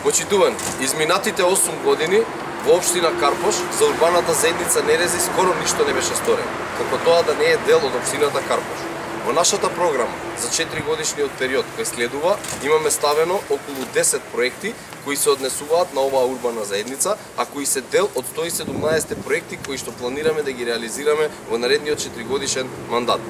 Почитувани, изминатите 8 години во општина Карпош за урбаната заедница Нерези скоро ништо не беше сторено, како тоа да не е дел од општината Карпош. Во нашата програма за 4-годишниот период кој следува имаме ставено околу 10 проекти кои се однесуваат на оваа урбана заедница, а кои се дел од 117 проекти кои што планираме да ги реализираме во наредниот 4-годишен мандат.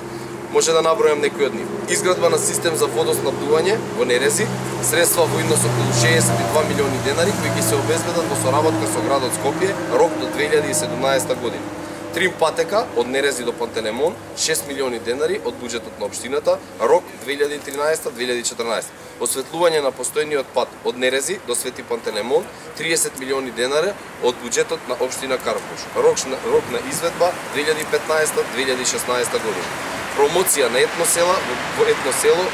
Може да набројам некои од нив. Изградба на систем за водоснабдување во Нерези, средства во износ околу 62 милиони денари кои ќе се обезбедат во соработка со градот Скопје, рок до 2017 година. Трим патека од Нерези до Пантелеймон, 6 милиони денари од буџетот на општината, рок 2013-2014. Осветлување на постојниот пат од Нерези до Свети Пантелеймон, 30 милиони денари од буџетот на општина Карпош. Рок на изведба 2015-2016 година. Промоција на етносело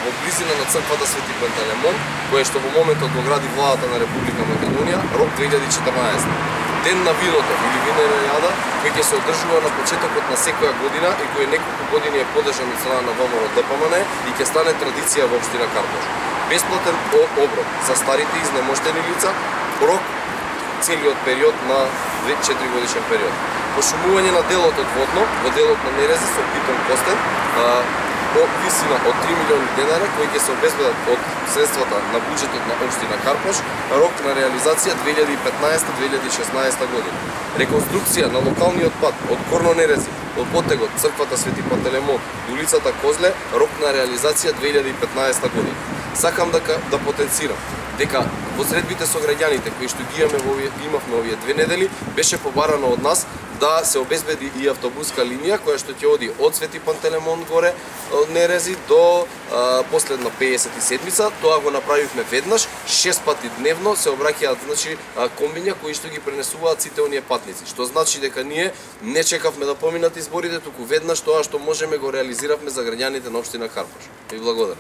во близина на црквата Свети Пантелеймон, која што во моментот го гради владата на Република Македонија, рок 2014. Ден на виното или винена јада, кој ќе се одржува на почетокот на секоја година и кој неколку години е подржан од страна на ВМРО ДПМН и ќе стане традиција во општина Карпош. Бесплатен оброк за старите изнемоштени лица, рок целиот период на 4-годишен период. Пошумување на делот од Водно во делот на Нерези со битон костен во висина од 3 милиони денари кои ќе се обезбедат од средствата на буџетот на општина Карпош, рок на реализација 2015-2016 година. Реконструкција на локалниот пат од Горно Нерези до потегот црквата Свети Пантелеймон до улицата Козле, рок на реализација 2015 година. Сакам да потенцирам дека во средбите со граѓаните кои што ги имавме овие 2 недели, беше побарано од нас да се обезбеди и автобуска линија која што ќе оди од Свети Пантелеймон горе од Нерези до последна 57-ца. Тоа го направивме веднаш, 6 пати дневно се обраќаат комбиња кои што ги пренесуваат сите оние патници, што значи дека ние не чекавме да поминат изборите, туку веднаш тоа што можеме го реализиравме за граѓаните на општина Карпош. Ви благодарам.